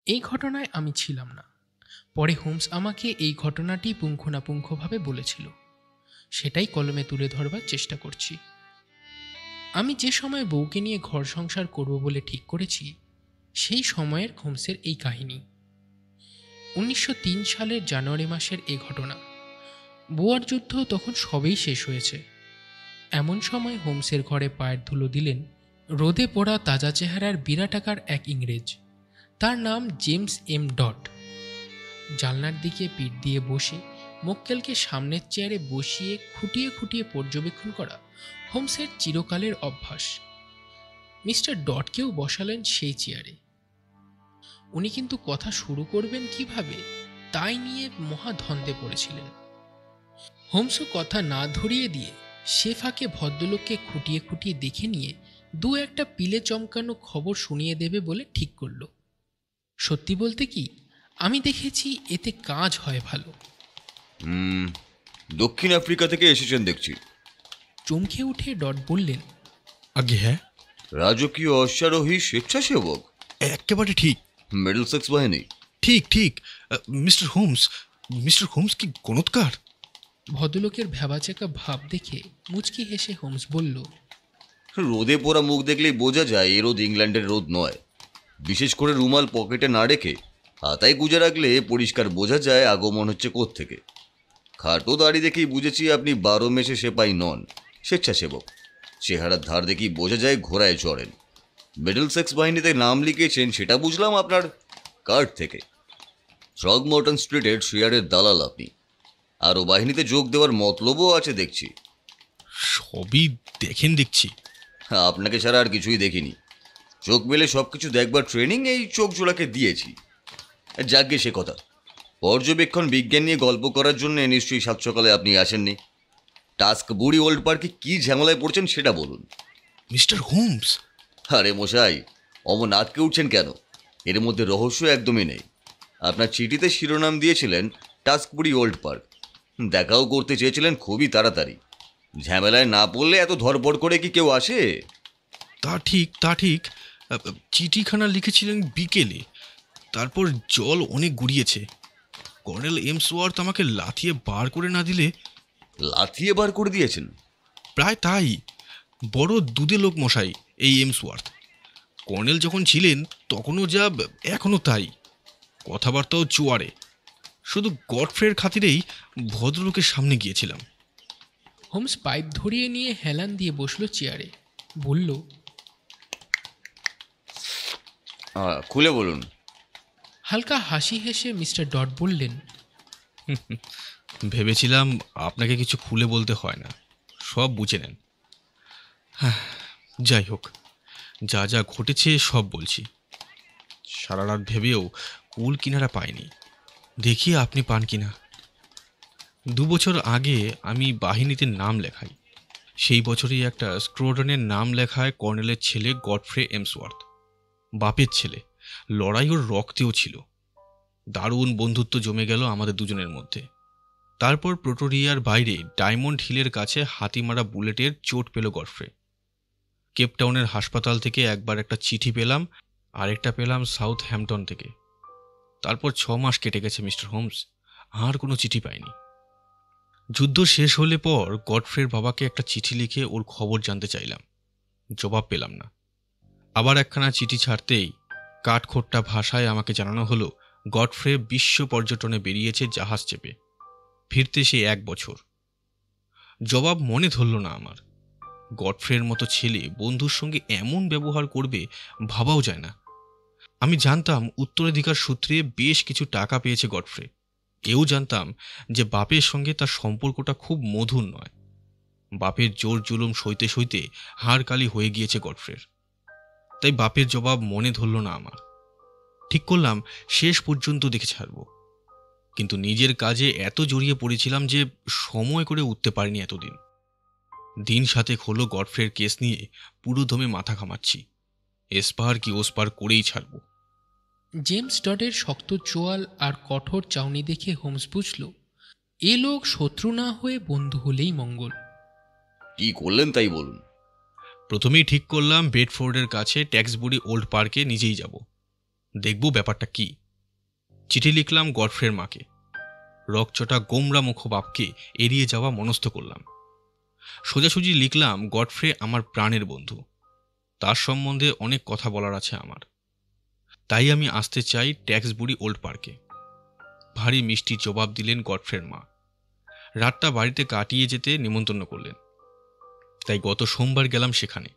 এই ঘটনায় আমি ছিলাম না। পরে হোমস আমাকে এই ঘটনাটি পুঙ্খানুপুঙ্খভাবে বলেছিল, সেটাই কলমে তুলে ধরবার চেষ্টা করছি। আমি যে সময় বউকে নিয়ে ঘর সংসার করব বলে ঠিক করেছি, সেই সময়ের হোমসের এই কাহিনী। 1903 সালের জানুয়ারি মাসের এই ঘটনা। বোয়ার যুদ্ধ তখন সবেই শেষ হয়েছে। এমন সময় হোমসের ঘরে পায়ের ধুলো দিলেন রোদে পোড়া তাজা চেহারার বিরাটাকার এক ইংরেজ। তার নাম জেমস এম ডট। জানলার দিকে পিঠ দিয়ে বসে মক্কেলকে সামনের চেয়ারে বসিয়ে খুঁটিয়ে খুঁটিয়ে পর্যবেক্ষণ করা হোমসের চিরকালের অভ্যাস। মিস্টার ডটকেও বসালেন সেই চেয়ারে। উনি কিন্তু কথা শুরু করবেন কিভাবে তাই নিয়ে মহাধন্দে পড়েছিলেন। হোমসও কথা না ধরিয়ে দিয়ে সে ফাঁকে ভদ্রলোককে খুঁটিয়ে খুঁটিয়ে দেখে নিয়ে দু একটা পিলে চমকানো খবর শুনিয়ে দেবে বলে ঠিক করল। সত্যি বলতে কি, আমি দেখেছি এতে কাজ হয় ভালো। দক্ষিণ আফ্রিকা থেকে এসেছেন দেখছি। চমকে উঠে ডট বললেন, আগে হ্যাঁ, রাজকীয় অশ্বারোহী স্বেচ্ছাসেবক। একেবারে ঠিক। মিডলসেক্স বাহিনী। ঠিক ঠিক। মিস্টার হোমস, মিস্টার হোমস কি গণৎকার! ভদ্রলোকের ভ্যাবাচাকা ভাব দেখে মুচকি হেসে হোমস বলল, রোদে পোড়া মুখ দেখলেই বোঝা যায় এ রোদ ইংল্যান্ডের রোদ নয়। বিশেষ করে রুমাল পকেটে না রেখে হাতায় গুজে রাখলে পরিষ্কার বোঝা যায় আগমন হচ্ছে কোত্থেকে। খাটো দাড়ি দেখেই বুঝেছি আপনি 12 মেসে সেপাই নন, স্বেচ্ছাসেবক। চেহারার ধার দেখেই বোঝা যায় ঘোড়ায় চড়েন। মিডলসেক্স বাহিনীতে নাম লিখিয়েছেন সেটা বুঝলাম আপনার কার্ড থেকে। থ্রগমোরটন স্ট্রিটের শেয়ারের দালাল আপনি। আরও বাহিনীতে যোগ দেওয়ার মতলবও আছে দেখছি। সবই দেখেন দেখছি। আপনাকে ছাড়া আর কিছুই দেখিনি। চোখ মেলে সব কিছু দেখবার ট্রেনিং এই চোখ জোড়াকে দিয়েছি। যাগ্গে সে কথা, পর্যবেক্ষণ বিজ্ঞান নিয়ে গল্প করার জন্য নিশ্চয়ই সাত সকালে আপনি আসেননি। টাস্ক বুড়ি ওল্ড পার্কে কী ঝামেলায় পড়ছেন সেটা বলুন। Mister Holmes! আরে মশাই, অমন আটকে উঠছেন কেন? এর মধ্যে রহস্য একদমই নেই। আপনার চিঠিতে শিরোনাম দিয়েছিলেন টাস্ক বুড়ি ওল্ড পার্ক। দেখাও করতে চেয়েছিলেন খুবই তাড়াতাড়ি। ঝামেলায় না পড়লে এত ধরপড় করে কি কেউ আসে? তা ঠিক, তা ঠিক। চিঠিখানা লিখেছিলেন বিকেলে, তারপর জল অনেক গড়িয়েছে। কর্নেল এমসওয়ার্থ আমাকে লাথিয়ে বার করে না দিলে। লাথিয়ে বার করে দিয়েছেন? প্রায় তাই। বড় দুধে লোক মশাই এই এমসওয়ার্থ। কর্নেল যখন ছিলেন তখনও যা, এখনও তাই। কথাবার্তাও জোয়ারে। শুধু গডফ্রের খাতিরেই ভদ্রলোকের সামনে গিয়েছিলাম। হোমস পাইপ ধরিয়ে নিয়ে হেলান দিয়ে বসল চেয়ারে। বলল, খুলে বলুন। হালকা হাসি হেসে মিস্টার ডট বললেন, ভেবেছিলাম আপনাকে কিছু খুলে বলতে হয় না, সব বুঝে নেন। হ্যাঁ, যাই হোক, যা যা ঘটেছে সব বলছি। সারা রাত ভেবেও কুল কিনারা পাইনি। দেখি আপনি পান কিনা। 2 বছর আগে আমি বাহিনীতে নাম লেখাই। সেই বছরই একটা স্ক্রোডনের নাম লেখায় কর্নেলের ছেলে গডফ্রে এমসওয়ার্থ। বাপের ছেলে, লড়াই ওর রক্তেও ছিল। দারুণ বন্ধুত্ব জমে গেল আমাদের দুজনের মধ্যে। তারপর প্রিটোরিয়ার বাইরে ডায়মন্ড হিলের কাছে হাতিমারা বুলেটের চোট পেল গডফ্রে। কেপটাউনের হাসপাতাল থেকে একবার একটা চিঠি পেলাম, আরেকটা পেলাম সাউথ হ্যাম্পটন থেকে। তারপর 6 মাস কেটে গেছে মিস্টার হোমস, আর কোনো চিঠি পাইনি। যুদ্ধ শেষ হলে পর গডফ্রের বাবাকে একটা চিঠি লিখে ওর খবর জানতে চাইলাম, জবাব পেলাম না। আবার একখানা চিঠি ছাড়তেই কাঠখোট্টা ভাষায় আমাকে জানানো হলো গডফ্রে বিশ্ব পর্যটনে বেরিয়েছে জাহাজ চেপে, ফিরতে সে 1 বছর। জবাব মনে ধরল না আমার। গডফ্রের মতো ছেলে বন্ধুর সঙ্গে এমন ব্যবহার করবে ভাবাও যায় না। আমি জানতাম উত্তরাধিকার সূত্রে বেশ কিছু টাকা পেয়েছে গডফ্রে। এও জানতাম যে বাপের সঙ্গে তার সম্পর্কটা খুব মধুর নয়। বাপের জোর জুলুম সইতে সইতে হাড়কালি হয়ে গিয়েছে গডফ্রের। তাই বাপের জবাব মনে ধরল না আমার। ঠিক করলাম শেষ পর্যন্ত দেখে ছাড়ব। কিন্তু নিজের কাজে এত জড়িয়ে পড়েছিলাম যে সময় করে উঠতে পারিনি এতদিন। দিন 7 হলো গডফ্রের কেস নিয়ে পুরো দমে মাথা ঘামাচ্ছি। এসপার কি ওসপার করেই ছাড়ব। জেমস ডটের শক্ত চোয়াল আর কঠোর চাউনি দেখে হোমস বুঝল, এ লোক শত্রু না হয়ে বন্ধু হলেই মঙ্গল। কি করলেন তাই বলুন। প্রথমেই ঠিক করলাম বেডফোর্ডের কাছে ট্যাক্সবুরি ওল্ড পার্কে নিজেই যাব। দেখব ব্যাপারটা কি। চিঠি লিখলাম গডফ্রের মাকে। রকচটা গোমরা মুখ বাপকে এড়িয়ে যাওয়া মনস্থ করলাম। সোজাসুজি লিখলাম গডফ্রে আমার প্রাণের বন্ধু, তার সম্বন্ধে অনেক কথা বলার আছে আমার। তাই আমি আসতে চাই ট্যাক্সবুরি ওল্ড পার্কে। ভারী মিষ্টি জবাব দিলেন গডফ্রের মা। রাতটা বাড়িতে কাটিয়ে যেতে নিমন্ত্রণ করলেন। তাই গত সোমবার গেলাম সেখানে।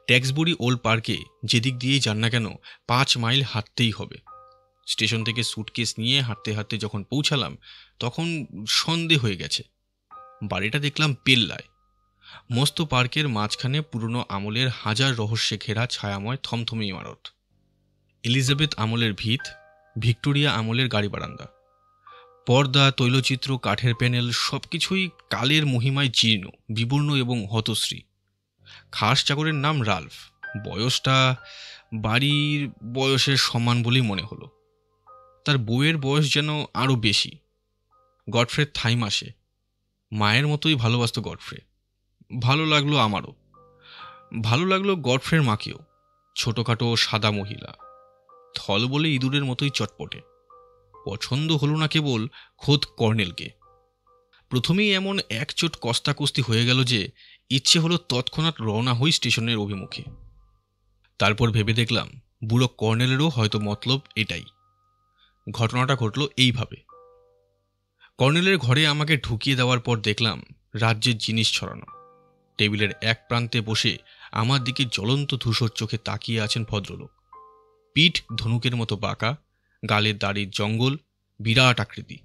ট্যাক্সবুরি ওল্ড পার্কে যেদিক দিয়েই যান না কেন 5 মাইল হাঁটতেই হবে। স্টেশন থেকে স্যুটকেস নিয়ে হাঁটতে হাঁটতে যখন পৌঁছালাম তখন সন্ধে হয়ে গেছে। বাড়িটা দেখলাম পেল্লায়। মস্ত পার্কের মাঝখানে পুরনো আমলের হাজার রহস্যে ঘেরা ছায়াময় থমথমে ইমারত। এলিজাবেথ আমলের ভিত, ভিক্টোরিয়া আমলের গাড়ি বারান্দা, পর্দা, তৈলচিত্র, কাঠের প্যানেল সবকিছুই কালের মহিমায় জীর্ণ, বিবর্ণ এবং হতশ্রী। খাস চাকরের নাম রাল্ফ। বয়সটা বাড়ির বয়সের সমান বলেই মনে হলো। তার বউয়ের বয়স যেন আরও বেশি। গডফ্রের থাই মাসে মায়ের মতোই ভালোবাসত গডফ্রে। ভালো লাগলো আমারও। ভালো লাগলো গডফ্রের মাকেও। ছোটোখাটো সাদা মহিলা, থল বলে ইঁদুরের মতোই চটপটে। পছন্দ হলো না কেবল খোদ কর্নেলকে। প্রথমেই এমন একচোট কস্তাকস্তি হয়ে গেল যে ইচ্ছে হলো তৎক্ষণাৎ রওনা হই স্টেশনের অভিমুখে। তারপর ভেবে দেখলাম বুড়ো কর্নেলেরও হয়তো মতলব এটাই। ঘটনাটা ঘটল এইভাবে। কর্নেলের ঘরে আমাকে ঢুকিয়ে দেওয়ার পর দেখলাম রাজ্যের জিনিস ছড়ানো। টেবিলের এক প্রান্তে বসে আমার দিকে জ্বলন্ত ধূসর চোখে তাকিয়ে আছেন ভদ্রলোক। পিঠ ধনুকের মতো বাঁকা, গালের দাড়ির জঙ্গল, বিরাট আকৃতি,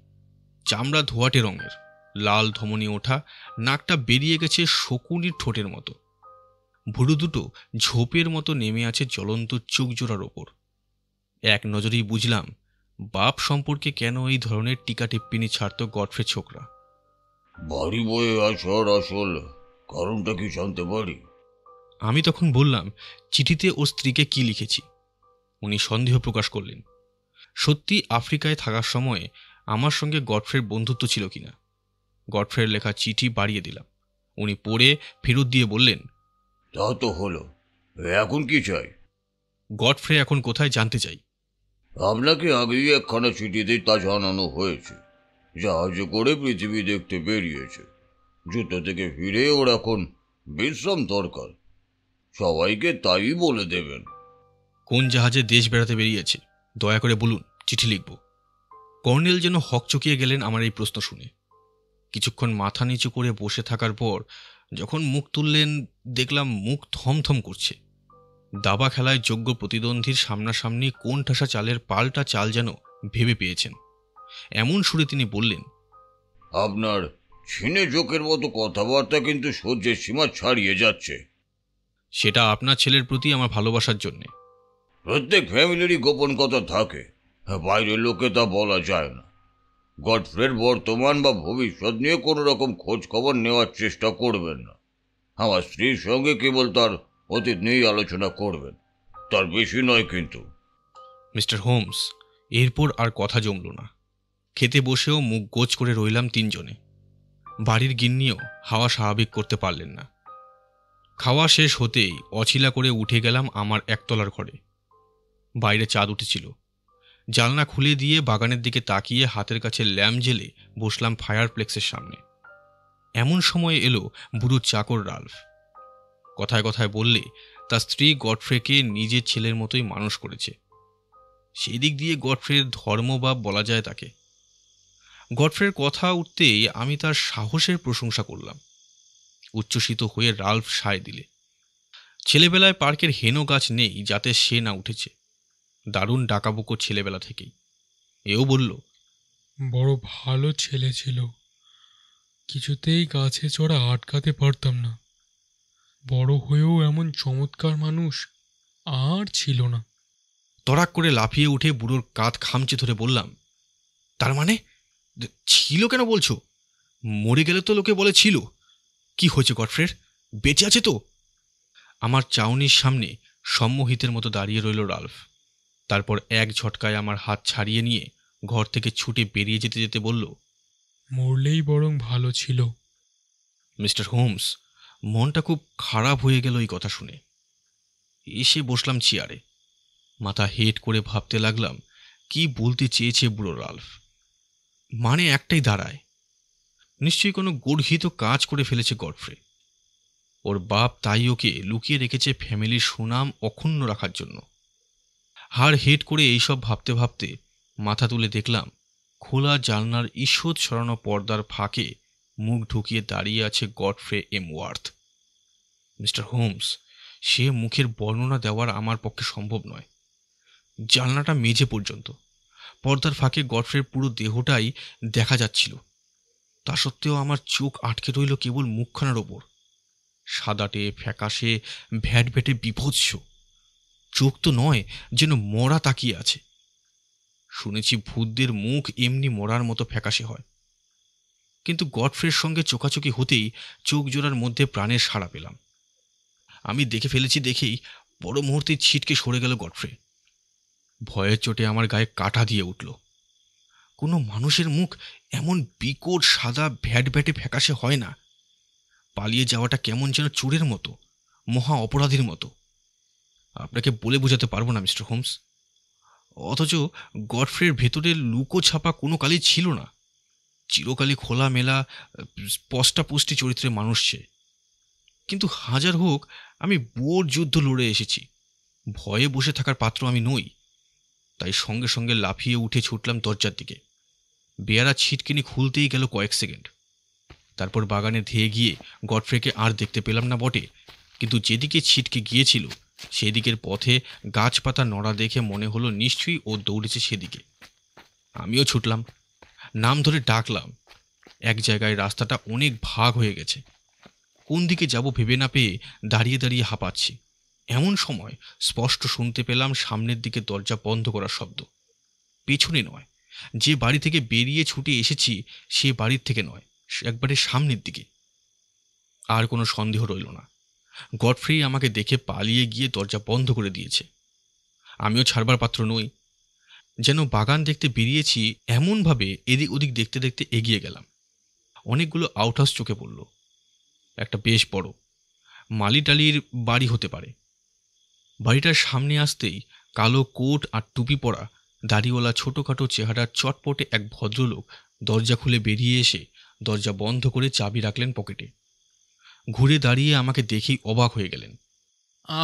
চামড়া ধোয়াটে রঙের, লাল ধমনী ওঠা, নাকটা বেরিয়ে গেছে শকুনির ঠোঁটের মতো। ভুরু দুটো ঝোপের মতো নেমে আছে জ্বলন্ত চোখ জোড়ার ওপর। এক নজরেই বুঝলাম বাপ সম্পর্কে কেন এই ধরনের টিকা টিপ্পিনি ছাড়ত গডফ্রে ছোকরা। বাড়ি বয়ে আসার আসল কারণটা কি জানতে পারি? আমি তখন বললাম চিঠিতে ওর স্ত্রীকে কি লিখেছি। উনি সন্দেহ প্রকাশ করলেন। সত্যি আফ্রিকায় থাকার সময় আমার সঙ্গে গডফ্রের বন্ধুত্ব ছিল কিনা। গডফ্রের লেখা চিঠি বাড়িয়ে দিলাম। উনি পড়ে ফেরত দিয়ে বললেন, তা তো হলো, এখন কি চাই? গডফ্রে এখন কোথায় জানতে চাই। আপনাকে আগেই একখানা চিঠিতে তা জানানো হয়েছে। জাহাজে করে পৃথিবী দেখতে বেরিয়েছে। যুদ্ধ থেকে ফিরে ওর এখন বিশ্রাম দরকার। সবাইকে তাই বলে দেবেন। কোন জাহাজে দেশ বেড়াতে বেরিয়েছে দয়া করে বলুন, চিঠি লিখব। কর্নেল যেন হকচকিয়ে গেলেন আমার এই প্রশ্ন শুনে। কিছুক্ষণ মাথা নিচু করে বসে থাকার পর যখন মুখ তুললেন দেখলাম মুখ থমথম করছে। দাবা খেলায় যোগ্য প্রতিদ্বন্দ্বীর সামনাসামনি কোন ঠাসা চালের পাল্টা চাল যেন ভেবে পেয়েছেন। এমন সুরে তিনি বললেন, আপনার ছিনে জোকের মতো কথাবার্তা কিন্তু সহ্যের সীমা ছাড়িয়ে যাচ্ছে। সেটা আপনার ছেলের প্রতি আমার ভালোবাসার জন্যে। প্রত্যেক ফ্যামিলিরই গোপন কথা থাকে, বাইরের লোকে তা বলা যায় না। গডফ্রের বর্তমান বা ভবিষ্যৎ নিয়ে কোনো রকম খোঁজ খবর নেওয়ার চেষ্টা করবেন না। আমার স্ত্রীর সঙ্গে কেবল তার অতীত নিয়েই আলোচনা করবেন, তার বেশি নয় কিন্তু। মিস্টার হোমস, এরপর আর কথা জমল না। খেতে বসেও মুখ গোছ করে রইলাম তিনজনে। বাড়ির গিন্নিও হাওয়া স্বাভাবিক করতে পারলেন না। খাওয়া শেষ হতেই অছিলা করে উঠে গেলাম আমার একতলার ঘরে। বাইরে চাঁদ উঠেছিল। জানলা খুলে দিয়ে বাগানের দিকে তাকিয়ে হাতের কাছে ল্যাম্প জেলে বসলাম ফায়ারপ্লেক্সের সামনে। এমন সময় এলো বুড়ো চাকর রাল্ফ। কথায় কথায় বললে তার স্ত্রী গডফ্রেকে নিজের ছেলের মতোই মানুষ করেছে। সেই দিক দিয়ে গডফ্রের ধর্মবাপ বলা যায় তাকে। গডফ্রের কথা উঠতেই আমি তার সাহসের প্রশংসা করলাম। উচ্ছ্বসিত হয়ে রাল্ফ সায় দিলে। ছেলেবেলায় পার্কের হেনো গাছ নেই যাতে সে না উঠেছে। দারুণ ডাকাবুকো ছেলেবেলা থেকেই। এও বলল, বড় ভালো ছেলে ছিল, কিছুতেই গাছে চড়া আটকাতে পারতাম না। বড় হয়েও এমন চমৎকার মানুষ আর ছিল না। তড়াক করে লাফিয়ে উঠে বুড়োর কাঁধ খামচে ধরে বললাম, তার মানে ছিল কেন বলছো? মরে গেলে তো লোকে বলে ছিল। কি হয়েছে গডফ্রের, বেঁচে আছে তো? আমার চাউনির সামনে সম্মোহিতের মতো দাঁড়িয়ে রইল রাল্ফ। তারপর এক ঝটকায় আমার হাত ছাড়িয়ে নিয়ে ঘর থেকে ছুটে বেরিয়ে যেতে যেতে বলল, মরলেই বরং ভালো ছিল। মিস্টার হোমস, মনটা খুব খারাপ হয়ে গেল এই কথা শুনে। এসে বসলাম চেয়ারে। মাথা হেট করে ভাবতে লাগলাম কি বলতে চেয়েছে বুড়ো রাল্ফ। মানে একটাই দাঁড়ায়, নিশ্চয়ই কোনো গর্হিত কাজ করে ফেলেছে গডফ্রে। ওর বাপ তাই ওকে লুকিয়ে রেখেছে ফ্যামিলির সুনাম অক্ষুণ্ণ রাখার জন্য। হাড় হেট করে এইসব ভাবতে ভাবতে মাথা তুলে দেখলাম খোলা জানলার ঈষৎ সরানো পর্দার ফাঁকে মুখ ঢুকিয়ে দাঁড়িয়ে আছে Godfrey Emsworth. Mister Holmes, সে মুখের বর্ণনা দেওয়ার আমার পক্ষে সম্ভব নয়। জানলাটা মেঝে পর্যন্ত, পর্দার ফাঁকে গডফ্রের পুরো দেহটাই দেখা যাচ্ছিল। তা সত্ত্বেও আমার চোখ আটকে রইল কেবল মুখখানার ওপর। সাদাটে ফ্যাকাশে ভ্যাটভ্যাটে বিভৎস চোখ তো নয়, যেন মরা তাকিয়ে আছে। শুনেছি ভূতদের মুখ এমনি মরার মতো ফ্যাকাশে হয়, কিন্তু গডফ্রের সঙ্গে চোখাচোখি হতেই চোখ জোড়ার মধ্যে প্রাণের সাড়া পেলাম। আমি দেখে ফেলেছি দেখেই বড় মুহূর্তে ছিটকে সরে গেল গডফ্রে। ভয়ের চোটে আমার গায়ে কাঁটা দিয়ে উঠল। কোনো মানুষের মুখ এমন বিকট সাদা ভ্যাটভ্যাটে ফ্যাকাশে হয় না। পালিয়ে যাওয়াটা কেমন যেন চোরের মতো, মহা অপরাধীর মতো। আপনাকে বলে বোঝাতে পারবো না মিস্টার হোমস। অথচ গডফ্রের ভেতরে লুকো ছাপা কোনো কালই ছিল না। চিরকালই খোলামেলা স্পষ্টাপুষ্টি চরিত্রের মানুষ সে। কিন্তু হাজার হোক, আমি বোর যুদ্ধ লড়ে এসেছি। ভয়ে বসে থাকার পাত্র আমি নই। তাই সঙ্গে সঙ্গে লাফিয়ে উঠে ছুটলাম দরজার দিকে। বেয়ারা ছিটকিনি খুলতেই গেল কয়েক সেকেন্ড। তারপর বাগানে ধেয়ে গিয়ে গডফ্রেকে আর দেখতে পেলাম না বটে, কিন্তু যেদিকে ছিটকে গিয়েছিল সেদিকের পথে গাছপাতা নড়া দেখে মনে হলো নিশ্চয়ই ও দৌড়েছে সেদিকে। আমিও ছুটলাম, নাম ধরে ডাকলাম। এক জায়গায় রাস্তাটা অনেক ভাগ হয়ে গেছে। কোন দিকে যাব ভেবে না পেয়ে দাঁড়িয়ে দাঁড়িয়ে হাঁপাচ্ছি। এমন সময় স্পষ্ট শুনতে পেলাম সামনের দিকে দরজা বন্ধ করার শব্দ। পেছনে নয়, যে বাড়ি থেকে বেরিয়ে ছুটে এসেছি সে বাড়ির থেকে নয়, একবারে সামনের দিকে। আর কোনো সন্দেহ রইল না, গডফ্রে আমাকে দেখে পালিয়ে গিয়ে দরজা বন্ধ করে দিয়েছে। আমিও ছাড়বার পাত্র নই। যেন বাগান দেখতে বেরিয়েছি এমনভাবে এদিক ওদিক দেখতে দেখতে এগিয়ে গেলাম। অনেকগুলো আউটহাউস চোখে পড়ল। একটা বেশ বড় মালি টালির বাড়ি হতে পারে। বাড়িটার সামনে আসতেই কালো কোট আর টুপি পরা দাড়িওয়ালা ছোটোখাটো চেহারার চটপটে এক ভদ্রলোক দরজা খুলে বেরিয়ে এসে দরজা বন্ধ করে চাবি রাখলেন পকেটে। ঘুরে দাঁড়িয়ে আমাকে দেখেই অবাক হয়ে গেলেন।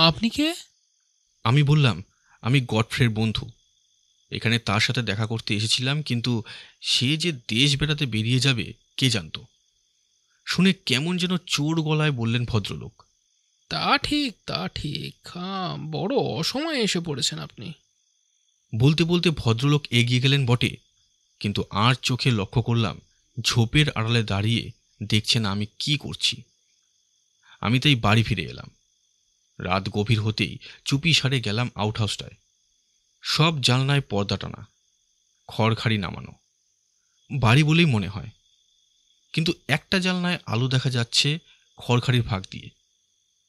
আপনি কে? আমি বললাম, আমি গডফ্রের বন্ধু। এখানে তার সাথে দেখা করতে এসেছিলাম, কিন্তু সে যে দেশ বেড়াতে বেরিয়ে যাবে কে জানত। শুনে কেমন যেন চোর গলায় বললেন ভদ্রলোক। তা ঠিক, তা ঠিক। বড় অসময়ে এসে পড়েছেন আপনি। বলতে বলতে ভদ্রলোক এগিয়ে গেলেন বটে, কিন্তু আর চোখে লক্ষ্য করলাম ঝোপের আড়ালে দাঁড়িয়ে দেখছেন আমি কি করছি। আমি তাই বাড়ি ফিরে এলাম। রাত গভীর হতেই চুপি সারে গেলাম আউটহাউসটায়। সব জানলায় পর্দা টানা, খড়খাড়ি নামানো, বাড়ি বলেই মনে হয়। কিন্তু একটা জানলায় আলো দেখা যাচ্ছে খড়খাড়ির ফাঁক দিয়ে।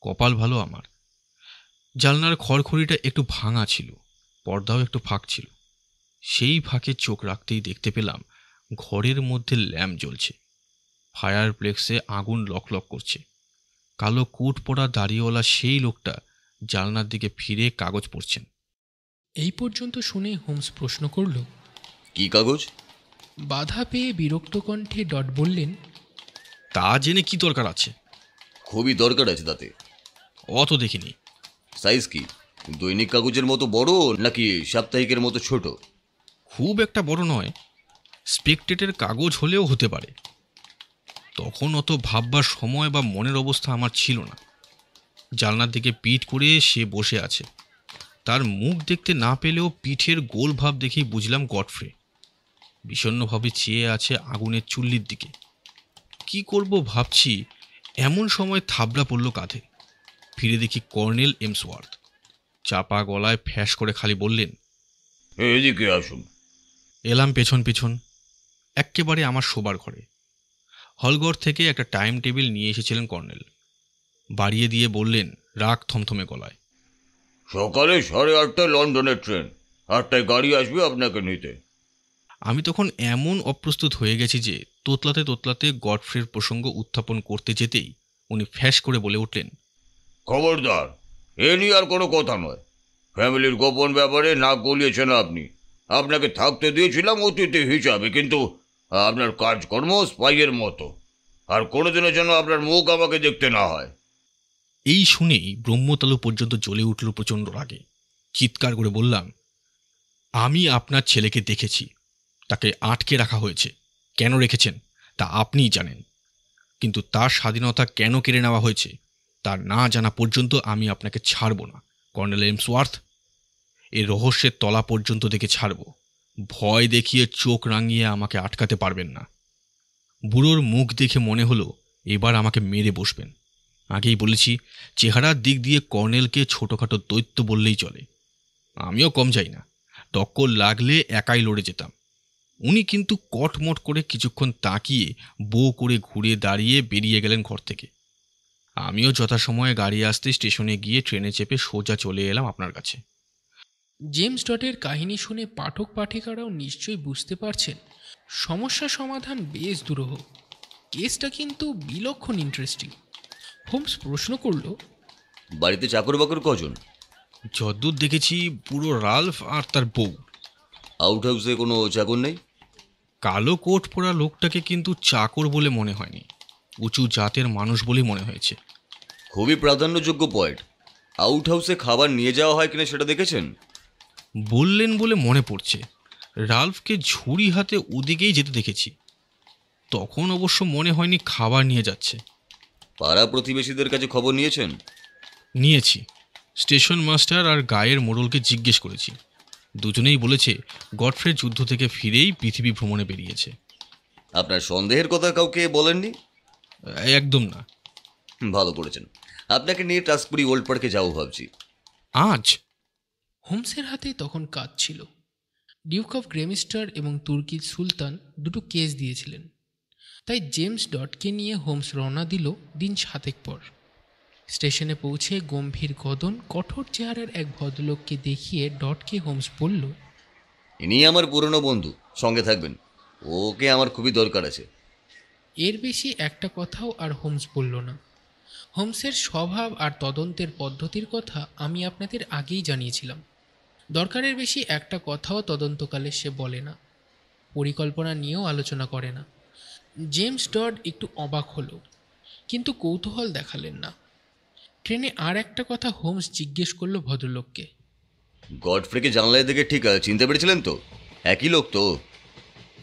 কপাল ভালো আমার, জানলার খড়খড়িটা একটু ভাঙা ছিল, পর্দাও একটু ফাঁক ছিল। সেই ফাঁকে চোখ রাখতেই দেখতে পেলাম ঘরের মধ্যে ল্যাম্প জ্বলছে। ফায়ার প্লেক্সে আগুন লকলক করছে। কালো কোট পরা দাড়িওয়ালা সেই লোকটা জানলার দিকে ফিরে কাগজ পড়ছেন। এই পর্যন্ত শুনে হোমস প্রশ্ন করল, কি কাগজ? বাধা পেয়ে বিরক্ত কণ্ঠে ডট বললেন, তা জেনে কি দরকার আছে? খুবই দরকার আছে তাতে। অত দেখিনি। সাইজ কি? দৈনিক কাগজের মতো বড় নাকি সাপ্তাহিকের মতো ছোট? খুব একটা বড় নয়, স্পেকটেটের কাগজ হলেও হতে পারে। তখন অত ভাববার সময় বা মনের অবস্থা আমার ছিল না। জানলার দিকে পিঠ করে সে বসে আছে। তার মুখ দেখতে না পেলেও পিঠের গোল ভাব দেখেই বুঝলাম গডফ্রে। বিষণ্ণভাবে চেয়ে আছে আগুনের চুল্লির দিকে। কি করব ভাবছি, এমন সময় থাবড়া পড়ল কাঁধে। ফিরে দেখি কর্নেল এমসওয়ার্থ। চাপা গলায় ফ্যাঁস করে খালি বললেন, এদিকে আসুন। এলাম পেছন পেছন, এক্কেবারে আমার শোবার ঘরে। হলঘর থেকে একটা টাইম টেবিল নিয়ে এসেছিলেন কর্নেল। বাড়িয়ে দিয়ে বললেন রাগ থমথমে গলায়, সকালে 8:30 লন্ডনের ট্রেন, 8টায় গাড়ি আসবে আপনাকে নিতে। আমি তখন এমন অপ্রস্তুত হয়ে গেছি যে তোতলাতে তোতলাতে গডফ্রের প্রসঙ্গ উত্থাপন করতে যেতেই উনি ফ্যাঁস করে বলে উঠলেন, খবরদার, এ নিয়ে আর কোনো কথা নয়। ফ্যামিলির গোপন ব্যাপারে নাক গলিয়েছেন আপনি। আপনাকে থাকতে দিয়েছিলাম অতিথি হিসাবে, কিন্তু আপনার কাজকর্ম স্পাইয়ের মতো। আর কোনোদিনের জন্য আপনার মুখ আমাকে দেখতে না হয়। এই শুনেই ব্রহ্মতালু পর্যন্ত জ্বলে উঠল প্রচণ্ড রাগে। চিৎকার করে বললাম, আমি আপনার ছেলেকে দেখেছি, তাকে আটকে রাখা হয়েছে। কেন রেখেছেন তা আপনিই জানেন, কিন্তু তার স্বাধীনতা কেন কেড়ে নেওয়া হয়েছে তার না জানা পর্যন্ত আমি আপনাকে ছাড়ব না কর্নেল এমসওয়ার্থ। এ রহস্যের তলা পর্যন্ত দেখে ছাড়ব। ভয় দেখিয়ে চোখ রাঙিয়ে আমাকে আটকাতে পারবেন না। বুড়োর মুখ দেখে মনে হলো এবার আমাকে মেরে বসবেন। আগেই বলেছি, চেহারার দিক দিয়ে কর্নেলকে ছোটোখাটো দৈত্য বললেই চলে। আমিও কম যাই না, টক্কর লাগলে একাই লড়ে যেতাম। উনি কিন্তু কটমট করে কিছুক্ষণ তাকিয়ে বো করে ঘুরে দাঁড়িয়ে বেরিয়ে গেলেন ঘর থেকে। আমিও যথাসময়ে গাড়ি আসতে স্টেশনে গিয়ে ট্রেনে চেপে সোজা চলে এলাম আপনার কাছে। জেমস ডটের কাহিনী শুনে পাঠক পাঠিকারাও নিশ্চয়ই বুঝতে পারছেন সমস্যা সমাধান বেশ দুরূহ। কেসটা কিন্তু বিলক্ষণ ইন্টারেস্টিং। হোমস প্রশ্ন করল, বাড়িতে চাকর বাকর কজন? যদ্দূর দেখেছি পুরো রালফ আর তার বউ। আউট হাউসে কোনো চাকর নেই? কালো কোট পরা লোকটাকে কিন্তু চাকর বলে মনে হয়নি, উঁচু জাতের মানুষ বলেই মনে হয়েছে। খুবই প্রাধান্যযোগ্য পয়েন্ট। আউট হাউসে খাবার নিয়ে যাওয়া হয় কিনা সেটা দেখেছেন? বললেন বলে মনে পড়ছে, রালফকে ঝুড়ি হাতে ওদিকেই যেতে দেখেছি। তখন অবশ্য মনে হয়নি খাবার নিয়ে যাচ্ছে। পাড়া প্রতিবেশীদের কাছে খবর নিয়েছেন? নিয়েছি। স্টেশন মাস্টার আর গায়ের মোড়লকে জিজ্ঞেস করেছি। দুজনেই বলেছে গডফ্রে যুদ্ধ থেকে ফিরেই পৃথিবী ভ্রমণে বেরিয়েছে। আপনার সন্দেহের কথা কাউকে বলেননি? একদম না। ভালো করেছেন। আপনাকে নিয়ে টাস্কপুরি ওল্ড পার্কে যাবো ভাবছি। আজ? হোমসের হাতে তখন কাজ ছিল। ডিউক অফ গ্রেমিস্টার এবং তুর্কির সুলতান দুটো কেস দিয়েছিলেন। তাই জেমস ডটকে নিয়ে হোমস রওনা দিল দিন 7 পর। স্টেশনে পৌঁছে গম্ভীর গদন কঠোর চেহারার এক ভদ্রলোককে দেখিয়ে ডটকে হোমস বলল, ইনি আমার পুরনো বন্ধু, সঙ্গে থাকবেন। ওকে আমার খুবই দরকার আছে। এর বেশি একটা কথাও আর হোমস বলল না। হোমসের স্বভাব আর তদন্তের পদ্ধতির কথা আমি আপনাদের আগেই জানিয়েছিলাম। দরকারের বেশি একটা কথাও তদন্তকালে সে বলে না, পরিকল্পনা নিয়েও আলোচনা করে না। জেমস ডড একটু অবাক হলো, কিন্তু কৌতূহল দেখালেন না। ট্রেনে আর একটা কথা হোমস জিজ্ঞেস করলো ভদ্রলোককে, গডফ্রেকে জানলায় দেখে ঠিক চিনতে পেরেছিলেন তো? একই লোক তো?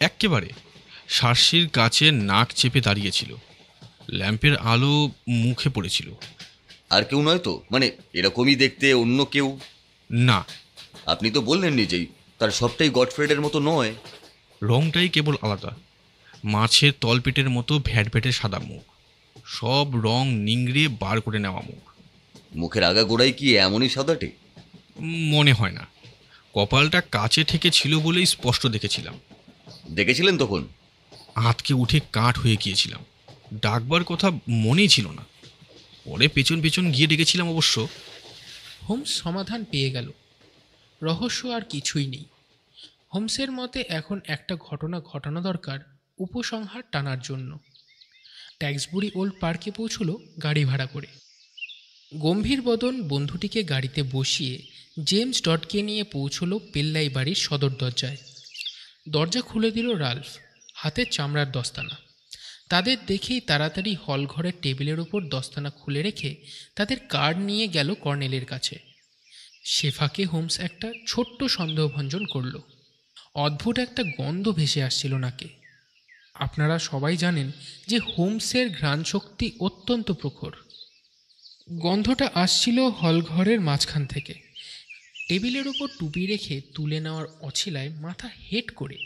এক্কেবারে। শার্সির কাছে নাক চেপে দাঁড়িয়েছিল, ল্যাম্পের আলো মুখে পড়েছিল। আর কেউ নয় তো? মানে এরকমই দেখতে অন্য কেউ? না। আপনি তো বললেন নিজেই তার সবটাই গডফ্রেডের মতো নয়। রংটাই কেবল আলাদা। মাছের তলপেটের মতো ভ্যাট ভ্যাটে সাদা মুখ, সব রং নিংড়ে বার করে নেওয়া মুখ। মুখের আগা গোড়ায় কি এমনই সাদাটে? মনে হয় না, কপালটা কাছে ঠেকে ছিল বলেই স্পষ্ট দেখেছিলাম। দেখেছিলেন তখন? আঁতকে উঠে কাঠ হয়ে গিয়েছিলাম, ডাকবার কথা মনেই ছিল না। পরে পেছন পেছন গিয়ে ডেকেছিলাম অবশ্য। হোমস সমাধান পেয়ে গেল, রহস্য আর কিছুই নেই। হোমসের মতে এখন একটা ঘটনা ঘটানো দরকার উপসংহার টানার জন্য। ট্যাক্সবুরি ওল্ড পার্কে পৌঁছলো গাড়ি ভাড়া করে। গম্ভীর বদন বন্ধুটিকে গাড়িতে বসিয়ে জেমস ডটকে নিয়ে পৌঁছলো পেল্লাই বাড়ির সদর দরজায়। দরজা খুলে দিল রালফ, হাতে চামড়ার দস্তানা। তাদের দেখেই তাড়াতাড়ি হলঘরের টেবিলের ওপর দস্তানা খুলে রেখে তাদের কার্ড নিয়ে গেল কর্নেলের কাছে। সে ফাঁকে হোমস একটা ছোট্ট সন্দেহভঞ্জন করল। অদ্ভুত একটা গন্ধ ভেসে আসছিল নাকে। আপনারা সবাই জানেন যে হোমসের ঘ্রাণশক্তি অত্যন্ত প্রখর। গন্ধটা আসছিল হলঘরের মাঝখান থেকে। টেবিলের ওপর টুপি রেখে তুলে নেওয়ার অছিলায় মাথা হেট করে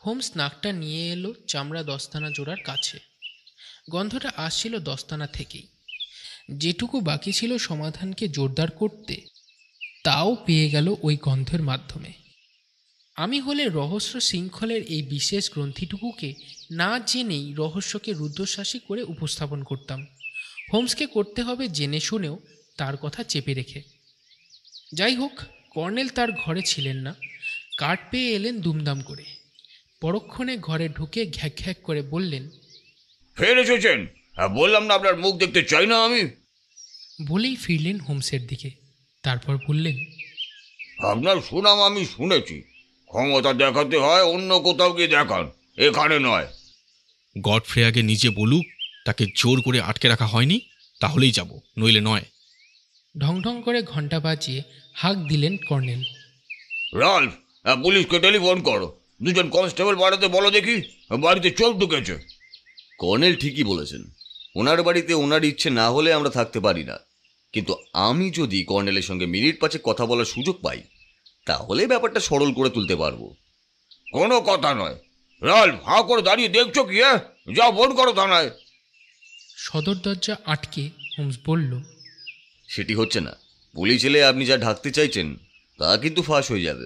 হোমস নাকটা নিয়ে এলো চামড়া দস্তানা জোড়ার কাছে। গন্ধটা আসছিল দস্তানা থেকেই। যেটুকু বাকি ছিল সমাধানকে জোরদার করতে, তাও পেয়ে গেল ওই গন্ধের মাধ্যমে। আমি হলে রহস্য শৃঙ্খলের এই বিশেষ গ্রন্থিটুকুকে না জেনেই রহস্যকে রুদ্ধশ্বাসী করে উপস্থাপন করতাম। হোমসকে করতে হবে জেনে শুনেও তার কথা চেপে রেখে। যাই হোক, কর্নেল তার ঘরে ছিলেন না। কার্ড পেয়ে এলেন দুমদাম করে। পরক্ষণে ঘরে ঢুকে ঘ্যাক ঘ্যাক করে বললেন, ফের এসেছেন? বললাম না আপনার মুখ দেখতে চাই না আমি। বলেই ফিরলেন হোমসের দিকে। তারপর বললেন, আপনার সুনাম আমি শুনেছি, ক্ষমতা দেখাতে হয় অন্য কোথাও গিয়ে দেখান, এখানে নয়। গডফ্রে আগে নিজে বলুক, তাকে জোর করে আটকে রাখা হয়নি, তাহলেই যাব, নইলে নয়। ঢং ঢং করে ঘন্টা বাজিয়ে হাঁক দিলেন কর্নেল। রাল্ফ, পুলিশকে টেলিফোন করো, দুজন কনস্টেবল বাড়াতে বলো দেখি, বাড়িতে চোর ঢুকেছে। কর্নেল ঠিকই বলেছেন, ওনার বাড়িতে ওনার ইচ্ছে না হলে আমরা থাকতে পারি না, কিন্তু আমি যদি কর্নেলের সঙ্গে মিনিট 5 কথা বলার সুযোগ পাই তাহলে ব্যাপারটা সরল করে তুলতে পারবো। কোনো কথা নয়। রাল্ফ, হাঁ করে দাঁড়িয়ে দেখছো কি? যাও ফোন করো থানায়। সদর দরজা আটকে হোমস বলল, সেটি হচ্ছে না। পুলিশ এলে আপনি যা ঢাকতে চাইছেন তা কিন্তু ফাঁস হয়ে যাবে।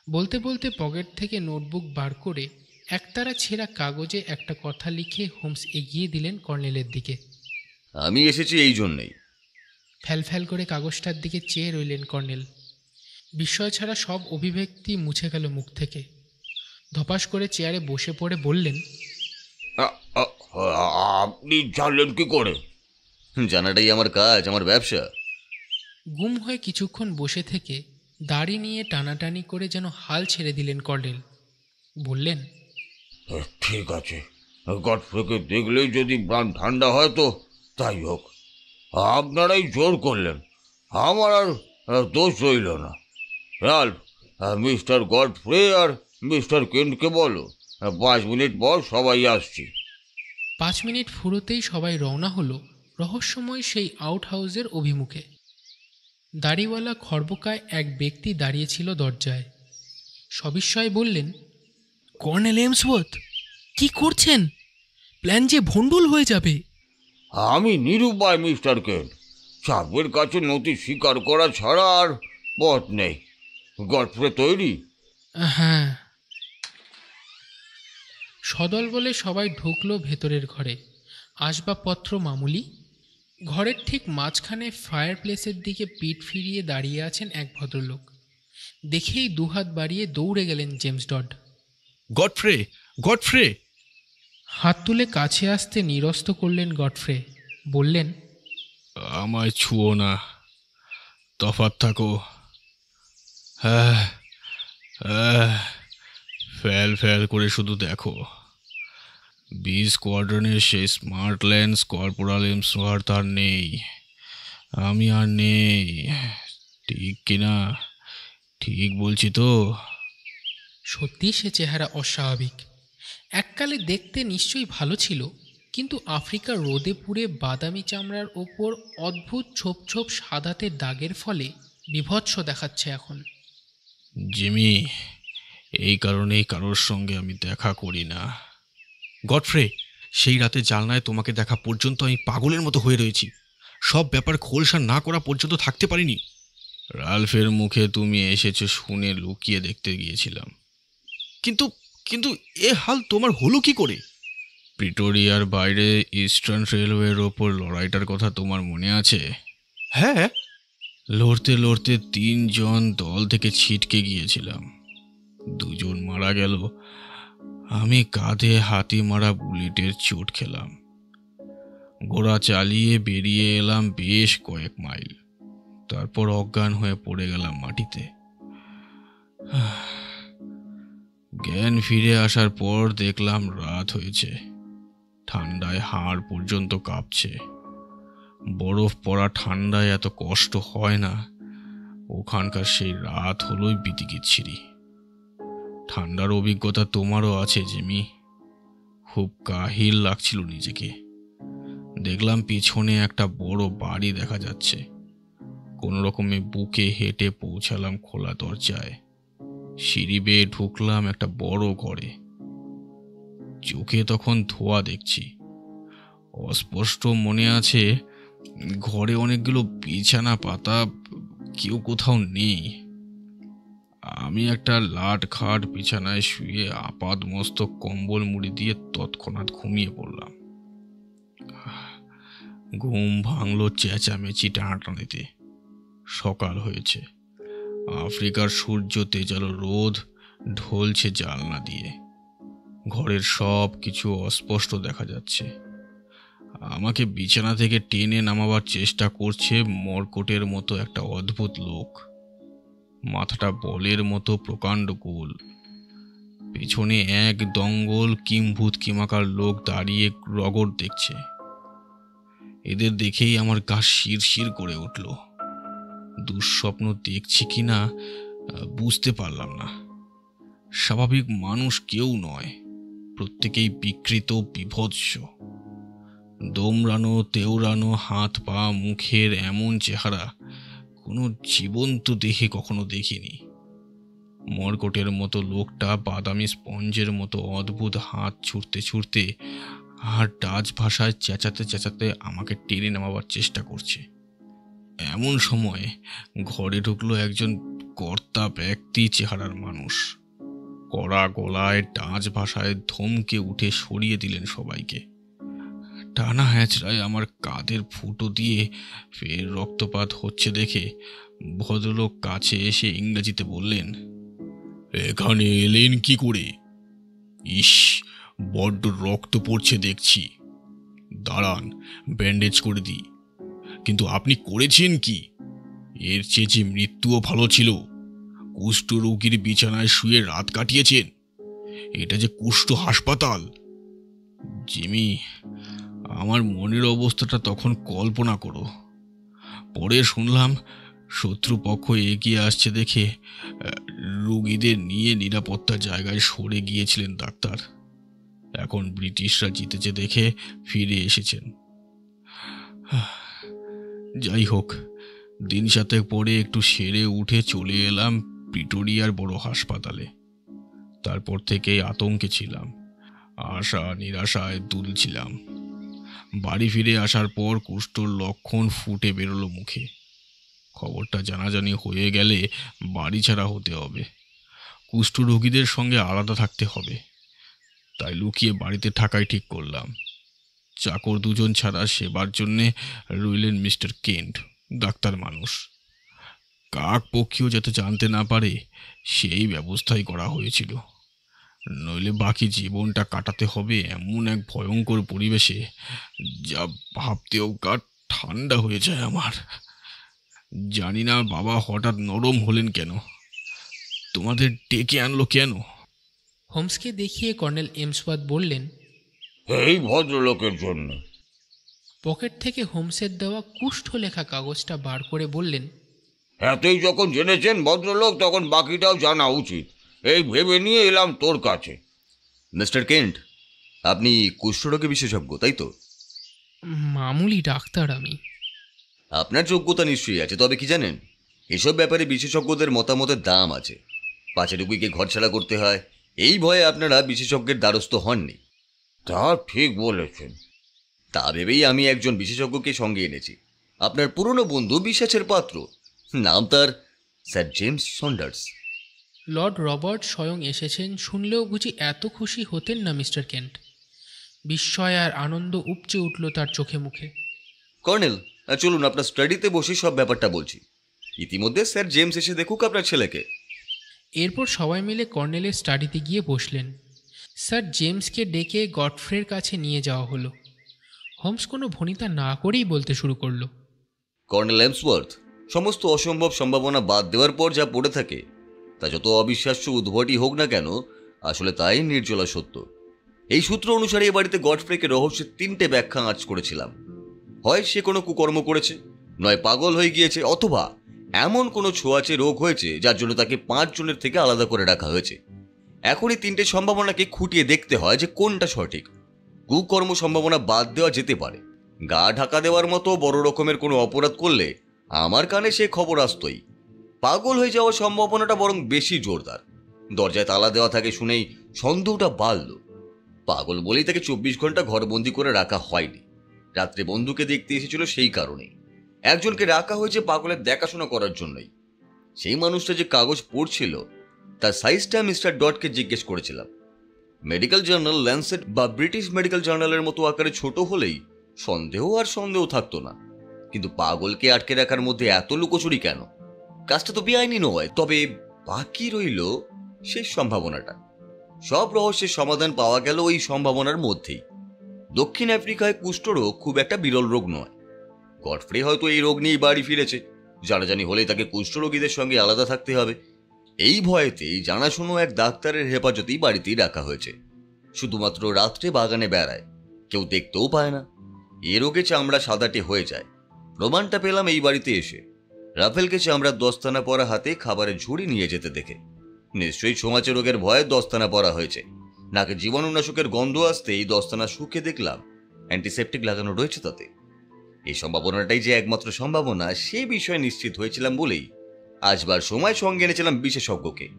বলতে বলতে পকেট থেকে নোটবুক বার করে একতারা ছেঁড়া কাগজে একটা কথা লিখে হোমস এগিয়ে দিলেন কর্নেলের দিকে। আমি এসেছি এই জন্যেই। ফ্যাল ফ্যাল করে কাগজটার দিকে চেয়ে রইলেন কর্নেল। বিস্ময় ছাড়া সব অভিব্যক্তি মুছে গেল মুখ থেকে। ধপাস করে চেয়ারে বসে পড়ে বললেন, আপনি জানলেন কি করে? জানাটাই আমার কাজ, আমার ব্যবসা। গুম হয়ে কিছুক্ষণ বসে থেকে দাড়ি নিয়ে টানাটানি করে যেন হাল ছেড়ে দিলেন কর্নেল। বললেন, ঠিক আছে, গডফ্রেকে দেখলেই যদি প্রাণ ঠান্ডা হয় তো তাই হোক। আপনারাই জোর করলেন, আমার আর দোষ রইল না। রাল্ফ, মিস্টার গডফ্রে আর মিস্টার কেন্টকে বলো 5 মিনিট পর সবাই আসছি। 5 মিনিট ফুরোতেই সবাই রওনা হলো রহস্যময় সেই আউট হাউসের অভিমুখে। দাড়িওয়ালা খর্বকায় এক ব্যক্তি দাঁড়িয়েছিল দরজায়। সবিস্ময়ে বললেন, কর্নেল এমসওয়ার্থ, কি করছেন? প্ল্যান যে ভণ্ডুল হয়ে যাবে। আমি নিরুপায় মিস্টার কেন্ট, সাহেবের কাছে নথি স্বীকার করা ছাড়া আর পথ নেই। গডফ্রে তৈরি? হ্যাঁ। সদল বলে সবাই ঢুকলো ভেতরের ঘরে। আসবাবপত্র মামুলি। ঘরের ঠিক মাঝখানে ফায়ার প্লেসের দিকে পিঠ ফিরিয়ে দাঁড়িয়ে আছেন এক ভদ্রলোক। দেখেই দুহাত বাড়িয়ে দৌড়ে গেলেন জেমস ডড। Godfrey, Godfrey! হাত তুলে কাছে আসতে নিরস্ত করলেন গডফ্রে। বললেন, আমায় ছুঁয়ো না, তফাৎ থাকো। হ্যাঁ, ফ্যাল ফ্যাল করে শুধু দেখো। বি স্কোয়াড্রনের সেই স্মার্ট ল্যান্স কর্পোরাল এমসওয়ার্থ আর নেই, আমি আর নেই। ঠিক কিনা? ঠিক বলছি তো? সত্যি সে চেহারা অস্বাভাবিক। এককালে দেখতে নিশ্চয়ই ভালো ছিল, কিন্তু আফ্রিকার রোদে পুড়ে বাদামি চামড়ার ওপর অদ্ভুত ছোপ ছোপ সাদাতে দাগের ফলে বিভৎস দেখাচ্ছে এখন। জিমি, এই কারণেই কারোর সঙ্গে আমি দেখা করি না। গডফ্রে, সেই রাতে জানলায় তোমাকে দেখা পর্যন্ত আমি পাগলের মতো হয়ে রয়েছি। সব ব্যাপার খোলসা না করা পর্যন্ত থাকতে পারিনি। রাল্ফের মুখে তুমি এসেছো শুনে লুকিয়ে দেখতে গিয়েছিলাম। কিন্তু কিন্তু এ হাল তোমার হলো কি করে? প্রিটোরিয়ার বাইরে ইস্টার্ন রেলওয়ের ওপর লড়াইটার কথা তোমার মনে আছে? হ্যাঁ। লড়তে লড়তে 3 জন দল থেকে ছিটকে গিয়েছিলাম। 2 জন মারা গেল। আমি কাঁধে হাতি মারা বুলেটের চোট খেলাম। ঘোড়া চালিয়ে বেরিয়ে এলাম বেশ কয়েক মাইল, তারপর অজ্ঞান হয়ে পড়ে গেলাম মাটিতে। জ্ঞান ফিরে আসার পর দেখলাম রাত হয়েছে। ঠান্ডায় হাড় পর্যন্ত কাঁপছে। বরফ পড়া ঠান্ডায় এত কষ্ট হয় না। ওখানকার সেই রাত হলোই বিতিকিচ্ছিরি। ঠান্ডার অভিজ্ঞতা তোমারও আছে জিমি। খুব কাহিল লাগছিল নিজেকে। দেখলাম পিছনে একটা বড় বাড়ি দেখা যাচ্ছে। কোনো রকমে বুকে হেঁটে পৌঁছালাম খোলা দরজায়। সিঁড়ি বেয়ে ঢুকলাম একটা বড় ঘরে। চোখে তখন ধোঁয়া দেখছি। অস্পষ্ট মনে আছে ঘরে অনেকগুলো বিছানা পাতা, কেউ কোথাও নেই। আমি একটা লাট খাট বিছানায় শুয়ে আপাদ মস্তক কম্বল মুড়ি দিয়ে তৎক্ষণাৎ ঘুমিয়ে পড়লাম। ঘুম ভাঙলো চেঁচামেচি টানাটানিতে। সকাল হয়েছে। আফ্রিকার সূর্য তেজালো রোদ ঢলছে জানলা দিয়ে। ঘরের সব কিছু অস্পষ্ট দেখা যাচ্ছে। আমাকে বিছানা থেকে টেনে নামাবার চেষ্টা করছে মরকটের মতো একটা অদ্ভুত লোক। মাথাটা বলের মতো প্রকাণ্ড গোল, পেছনে এক দঙ্গল কিম্ভূত কিমাকার লোক দাঁড়িয়ে রগড় দেখছে। এদের দেখেই আমার গা শিরশির করে উঠল। দুঃস্বপ্ন দেখছি কিনা বুঝতে পারলাম না। স্বাভাবিক মানুষ কেউ নয়, প্রত্যেকেই বিকৃত, বিভৎস, দোমড়ানো তেওড়ানো, হাত পা মুখের এমন চেহারা কোনো জীবন্ত দেহে কখনো দেখিনি। মর্কটের মতো লোকটা বাদামি স্পঞ্জের মতো অদ্ভুত হাত ছুটতে ছুটতে আর ডাচ ভাষায় চেঁচাতে চেঁচাতে আমাকে টেনে নামাবার চেষ্টা করছে। এমন সময় ঘরে ঢুকলো একজন কর্তা ব্যক্তি চেহারার মানুষ। কড়া গলায় ডাচ ভাষায় ধমকে উঠে সরিয়ে দিলেন সবাইকে। টানা হ্যাঁচড়ায় আমার কাঁধের ফুটো দিয়ে ফের রক্তপাত হচ্ছে দেখে ভদ্রলোক কাছে এসে ইংরেজিতে বললেন, এখানে এলেন কি করে? ইস, বড্ড রক্ত পড়ছে দেখছি। দাঁড়ান, ব্যান্ডেজ করে দিই। কিন্তু আপনি করেছেন কি? এর চেয়ে যে মৃত্যুও ভালো ছিল। কুষ্ঠ রোগীর বিছানায় শুয়ে রাত কাটিয়েছেন। এটা যে কুষ্ঠ হাসপাতাল। জিমি, আমার মনের অবস্থাটা তখন কল্পনা করো। পরে শুনলাম শত্রুপক্ষ এগিয়ে আসছে দেখে রোগীদের নিয়ে নিরাপত্তা জায়গায় সরে গিয়েছিলেন ডাক্তার। এখন ব্রিটিশরা জিতেছে দেখে ফিরে এসেছেন। যাই হোক, দিন সাতেক পরে একটু সেরে উঠে চলে এলাম প্রিটোরিয়ার বড় হাসপাতালে। তারপর থেকেই আতঙ্কে ছিলাম, আশা নিরাশায় দুলছিলাম। বাড়ি ফিরে আসার পর কুষ্ঠর লক্ষণ ফুটে বেরোলো মুখে। খবরটা জানাজানি হয়ে গেলে বাড়ি ছাড়া হতে হবে, কুষ্ঠ রোগীদের সঙ্গে আলাদা থাকতে হবে। তাই লুকিয়ে বাড়িতে থাকাই ঠিক করলাম। চাকর দুজন ছাড়া সেবার জন্যে রইলেন মিস্টার কেন্ট, ডাক্তার মানুষ। কাক পক্ষীও যাতে জানতে না পারে সেই ব্যবস্থাই করা হয়েছিল। নইলে বাকি জীবনটা কাটাতে হবে এমন এক ভয়ঙ্কর পরিবেশে, যা ভাবতেও গা ঠান্ডা হয়ে যায় আমার। জানি না বাবা হঠাৎ নরম হলেন কেন। তোমাদের ডেকে আনলো কেন? হোমসকে দেখিয়ে কর্নেল এমসওয়ার্থ বললেন, এই ভদ্রলোকের জন্য। পকেট থেকে হোমসের দেওয়া কুষ্ঠ লেখা কাগজটা বার করে বললেন, এতই যখন জেনেছেন ভদ্রলোক, তখন বাকিটাও জানা উচিত। এই ভেবে নিয়ে এলাম তোর কাছে। মিস্টার কেন্ট, আপনি কুষ্ঠরোগী বিশেষজ্ঞ, তাই তো? মামুলি ডাক্তার আমি। আপনার যোগ্যতা নিশ্চয়ই আছে, তবে কি জানেন, এসব ব্যাপারে বিশেষজ্ঞদের মতামতের দাম আছে। পাছে রুগীকে ঘরছাড়া করতে হয়, এই ভয়ে আপনারা বিশেষজ্ঞের দ্বারস্থ হননি। তা ঠিক বলেছেন। তা ভেবেই আমি একজন বিশেষজ্ঞকে সঙ্গে এনেছি, আপনার পুরনো বন্ধু, বিশ্বাসের পাত্র। নাম তার sir James Saunders. Lord Robert স্বয়ং এসেছেন শুনলেও বুঝি এত খুশি হতেন না মিস্টার কেন্ট। বিস্ময় আর আনন্দ উপচে উঠল তার চোখে মুখে। কর্নেল, চলুন আপনার স্টাডিতে বসে সব ব্যাপারটা বলছি। ইতিমধ্যে স্যার জেমস এসে দেখুক আপনার ছেলেকে। এরপর সবাই মিলে কর্নেলের স্টাডিতে গিয়ে বসলেন। স্যার জেমসকে ডেকে গডফ্রের কাছে নিয়ে যাওয়া হলো। হোমস কোনো ভনিতা না করেই বলতে শুরু করলো, কর্নেল এমসওয়ার্থ, সমস্ত অসম্ভব সম্ভাবনা বাদ দেওয়ার পর যা পড়ে থাকে, তা যত অবিশ্বাস্য উদ্ভটই হোক না কেন, আসলে তাই নির্জলা সত্য। এই সূত্র অনুসারে এ বাড়িতে গডফ্রেকে রহস্যের 3টে ব্যাখ্যা আঁচ করেছিলাম। হয় সে কোনো কুকর্ম করেছে, নয় পাগল হয়ে গিয়েছে, অথবা এমন কোনো ছোঁয়াচে রোগ হয়েছে যার জন্য তাকে 5 জনের থেকে আলাদা করে রাখা হয়েছে। এখন এই 3টে সম্ভাবনাকে খুঁটিয়ে দেখতে হয় যে কোনটা সঠিক। কুকর্ম সম্ভাবনা বাদ দেওয়া যেতে পারে। গা ঢাকা দেওয়ার মতো বড় রকমের কোনো অপরাধ করলে আমার কানে সে খবর আসতই। পাগল হয়ে যাওয়ার সম্ভাবনাটা বরং বেশি জোরদার। দরজায় তালা দেওয়া থাকে শুনেই সন্দেহটা বাড়ল। পাগল বলেই তাকে 24 ঘন্টা ঘরবন্দি করে রাখা হয়নি। রাত্রে বন্ধুকে দেখতে এসেছিল সেই কারণেই। একজনকে রাখা হয়েছে পাগলের দেখাশোনা করার জন্যই। সেই মানুষটা যে কাগজ পড়ছিল তার সাইজটা মিস্টার ডটকে জিজ্ঞেস করেছিলাম। মেডিকেল জার্নাল ল্যান্সেট বা ব্রিটিশ মেডিকেল জার্নালের মতো আকারে ছোট হলেই সন্দেহ থাকতো না, কিন্তু পাগলকে আটকে রাখার মধ্যে এত লুকোচুরি কেন? কাজটা তো বেআইনি নয়। তবে বাকি রইল শেষ সম্ভাবনাটা। সব রহস্যের সমাধান পাওয়া গেল ওই সম্ভাবনার মধ্যেই। দক্ষিণ আফ্রিকায় কুষ্ঠরোগ খুব একটা বিরল রোগ নয়। গডফ্রে হয়তো এই রোগ নিয়েই বাড়ি ফিরেছে, জানাজানি হলে তাকে কুষ্ঠরোগীদের সঙ্গে আলাদা থাকতে হবে। এই ভয়েতেই জানাশুনো এক ডাক্তারের হেফাজতেই বাড়িতেই রাখা হয়েছে। শুধুমাত্র রাত্রে বাগানে বেড়ায়, কেউ দেখতেও পায় না। এ রোগে চামড়া সাদাটে হয়ে যায়। প্রমাণটা পেলাম এই বাড়িতে এসে। রাফেলকে চামড়ার দস্তানা পরা হাতে খাবারের ঝুড়ি নিয়ে যেতে দেখে। নিশ্চয়ই ছোঁয়াচে রোগের ভয়ে দস্তানা পরা হয়েছে। নাকে জীবাণুনাশকের গন্ধ আসতে এই দস্তানা শুকে দেখলাম অ্যান্টিসেপটিক লাগানো রয়েছে তাতে। এই সম্ভাবনাটাই যে একমাত্র সম্ভাবনা সে বিষয়ে নিশ্চিত হয়েছিলাম বলেই আজবার সময় সঙ্গে এনেছিলাম বিশেষজ্ঞকে।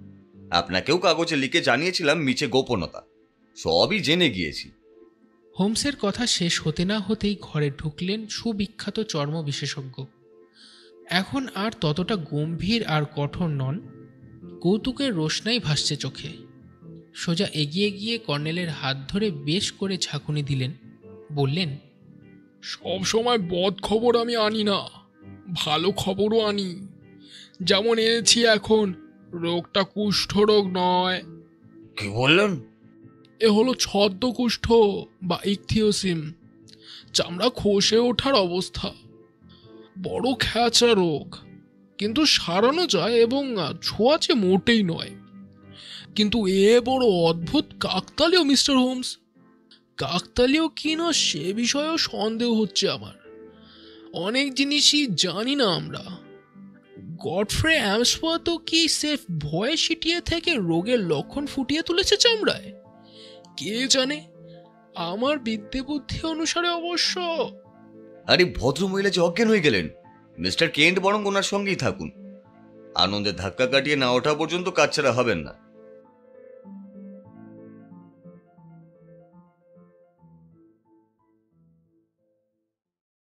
আপনাকেও কাগজে লিখে জানিয়েছিলাম মিছে গোপনতা। সবই জেনে গিয়েছি। হোমসের কথা শেষ হতে না হতেই ঘরে ঢুকলেন সুবিখ্যাত চর্ম বিশেষজ্ঞ। এখন আর ততটা গম্ভীর আর কঠোর নন। কৌতুকের রোশনাই ভাসছে চোখে। সোজা এগিয়ে গিয়ে কর্নেলের হাত ধরে বেশ করে ঝাঁকুনি দিলেন। বললেন, সব সময় বদ খবর আমি আনি না, ভালো খবরও আনি। যেমন এনেছি এখন, রোগটা কুষ্ঠরোগ নয়, কি বললেন? এ হলো ছদ্ম কুষ্ঠ বা ইকথিওসিস, চামড়া খসে ওঠার অবস্থা। বড় খেঁচা রোগ, কিন্তু সারানো যায় এবং ছোঁয়াচে মোটেই নয়। কিন্তু এ বড় অদ্ভুত কাকতালীয় মিস্টার হোমস। কাকতালীয় কিনা সে বিষয়েও সন্দেহ হচ্ছে আমার। অনেক জিনিসই জানি না আমরা। গডফ্রে অ্যামসওয়ার্থ কি সেফ ভয়ে সিটিয়ে থেকে রোগের লক্ষণ ফুটিয়ে তুলেছে চামড়ায়? কে জানে। আমার বিদ্যে বুদ্ধি অনুসারে অবশ্য। আরে ভদ্রমহিলা যে অজ্ঞান হয়ে গেলেন। মিস্টার কেন্ট বরং ওনার সঙ্গেই থাকুন। আনন্দের ধাক্কা কাটিয়ে না ওঠা পর্যন্ত কাজ ছাড়া হবেন না।